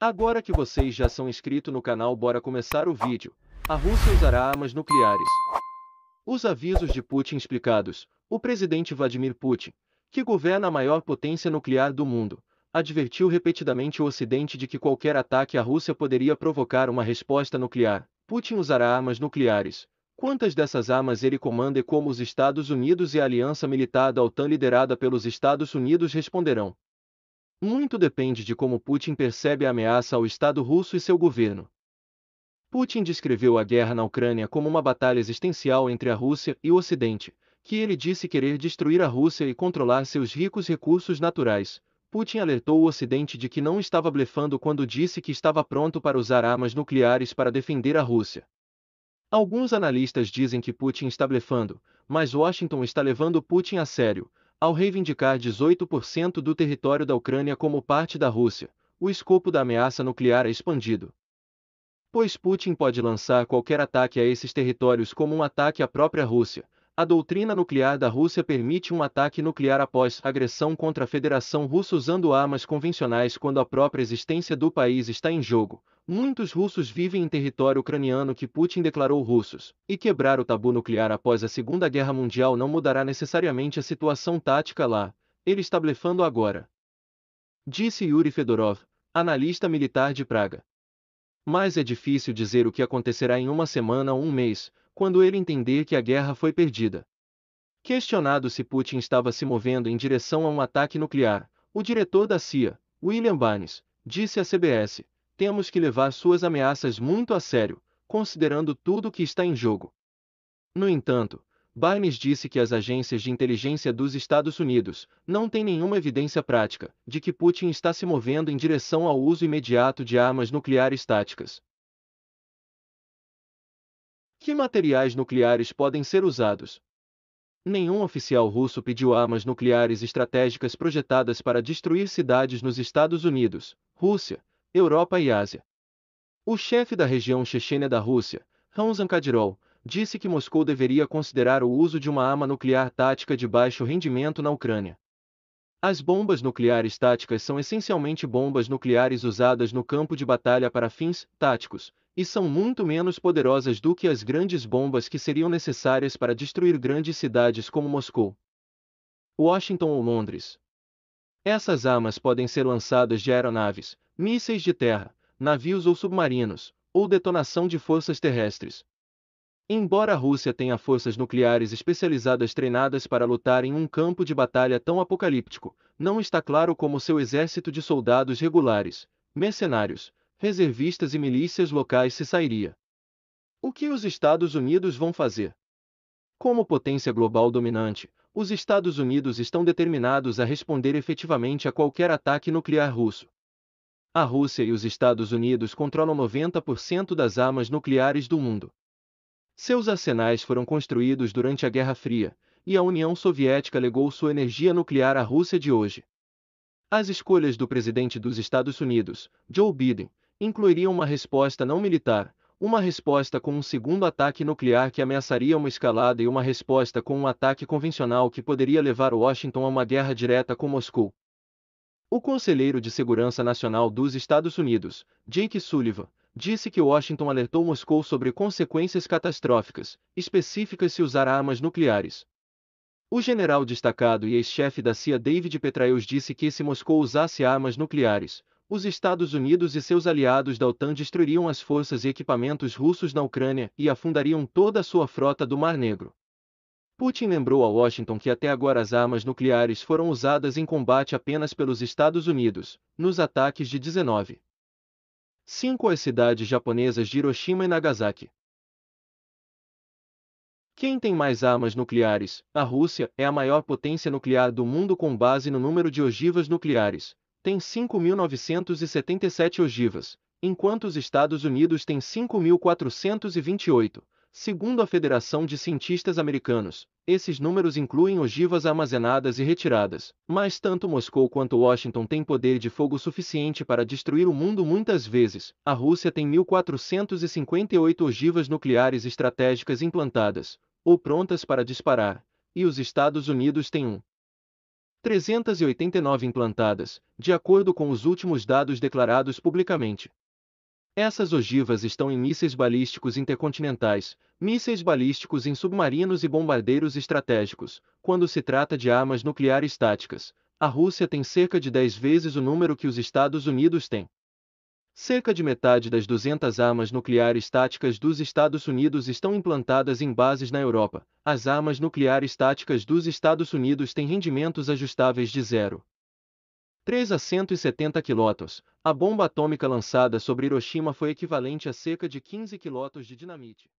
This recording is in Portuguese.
Agora que vocês já são inscritos no canal, bora começar o vídeo. A Rússia usará armas nucleares. Os avisos de Putin explicados. O presidente Vladimir Putin, que governa a maior potência nuclear do mundo, advertiu repetidamente o Ocidente de que qualquer ataque à Rússia poderia provocar uma resposta nuclear. Putin usará armas nucleares. Quantas dessas armas ele comanda e como os Estados Unidos e a aliança militar da OTAN liderada pelos Estados Unidos responderão? Muito depende de como Putin percebe a ameaça ao Estado russo e seu governo. Putin descreveu a guerra na Ucrânia como uma batalha existencial entre a Rússia e o Ocidente, que ele disse querer destruir a Rússia e controlar seus ricos recursos naturais. Putin alertou o Ocidente de que não estava blefando quando disse que estava pronto para usar armas nucleares para defender a Rússia. Alguns analistas dizem que Putin está blefando, mas Washington está levando Putin a sério, ao reivindicar 18% do território da Ucrânia como parte da Rússia. O escopo da ameaça nuclear é expandido, pois Putin pode lançar qualquer ataque a esses territórios como um ataque à própria Rússia. A doutrina nuclear da Rússia permite um ataque nuclear após agressão contra a Federação Russa usando armas convencionais quando a própria existência do país está em jogo. Muitos russos vivem em território ucraniano que Putin declarou russos, e quebrar o tabu nuclear após a Segunda Guerra Mundial não mudará necessariamente a situação tática lá. Ele está blefando agora, disse Yuri Fedorov, analista militar de Praga. Mas é difícil dizer o que acontecerá em uma semana ou um mês, quando ele entender que a guerra foi perdida. Questionado se Putin estava se movendo em direção a um ataque nuclear, o diretor da CIA, William Burns, disse à CBS: "Temos que levar suas ameaças muito a sério, considerando tudo o que está em jogo." No entanto, Burns disse que as agências de inteligência dos Estados Unidos não têm nenhuma evidência prática de que Putin está se movendo em direção ao uso imediato de armas nucleares táticas. Que materiais nucleares podem ser usados? Nenhum oficial russo pediu armas nucleares estratégicas projetadas para destruir cidades nos Estados Unidos, Rússia, Europa e Ásia. O chefe da região chechênia da Rússia, Ramzan Kadyrov, disse que Moscou deveria considerar o uso de uma arma nuclear tática de baixo rendimento na Ucrânia. As bombas nucleares táticas são essencialmente bombas nucleares usadas no campo de batalha para fins táticos, e são muito menos poderosas do que as grandes bombas que seriam necessárias para destruir grandes cidades como Moscou, Washington ou Londres. Essas armas podem ser lançadas de aeronaves, mísseis de terra, navios ou submarinos, ou detonação de forças terrestres. Embora a Rússia tenha forças nucleares especializadas treinadas para lutar em um campo de batalha tão apocalíptico, não está claro como seu exército de soldados regulares, mercenários, reservistas e milícias locais se sairia. O que os Estados Unidos vão fazer? Como potência global dominante, os Estados Unidos estão determinados a responder efetivamente a qualquer ataque nuclear russo. A Rússia e os Estados Unidos controlam 90% das armas nucleares do mundo. Seus arsenais foram construídos durante a Guerra Fria, e a União Soviética legou sua energia nuclear à Rússia de hoje. As escolhas do presidente dos Estados Unidos, Joe Biden, incluiriam uma resposta não militar, uma resposta com um segundo ataque nuclear que ameaçaria uma escalada e uma resposta com um ataque convencional que poderia levar Washington a uma guerra direta com Moscou. O conselheiro de Segurança Nacional dos Estados Unidos, Jake Sullivan, disse que Washington alertou Moscou sobre consequências catastróficas, específicas se usar armas nucleares. O general destacado e ex-chefe da CIA David Petraeus disse que se Moscou usasse armas nucleares, os Estados Unidos e seus aliados da OTAN destruiriam as forças e equipamentos russos na Ucrânia e afundariam toda a sua frota do Mar Negro. Putin lembrou a Washington que até agora as armas nucleares foram usadas em combate apenas pelos Estados Unidos, nos ataques de 5 às cidades japonesas de Hiroshima e Nagasaki. Quem tem mais armas nucleares? A Rússia é a maior potência nuclear do mundo com base no número de ogivas nucleares. Tem 5.977 ogivas, enquanto os Estados Unidos têm 5.428. Segundo a Federação de Cientistas Americanos, esses números incluem ogivas armazenadas e retiradas, mas tanto Moscou quanto Washington têm poder de fogo suficiente para destruir o mundo muitas vezes. A Rússia tem 1.458 ogivas nucleares estratégicas implantadas, ou prontas para disparar, e os Estados Unidos têm 1. 389 implantadas, de acordo com os últimos dados declarados publicamente. Essas ogivas estão em mísseis balísticos intercontinentais, mísseis balísticos em submarinos e bombardeiros estratégicos. Quando se trata de armas nucleares táticas, a Rússia tem cerca de 10 vezes o número que os Estados Unidos têm. Cerca de metade das 200 armas nucleares táticas dos Estados Unidos estão implantadas em bases na Europa. As armas nucleares táticas dos Estados Unidos têm rendimentos ajustáveis de 0,3 a 170 kW. A bomba atômica lançada sobre Hiroshima foi equivalente a cerca de 15 kW de dinamite.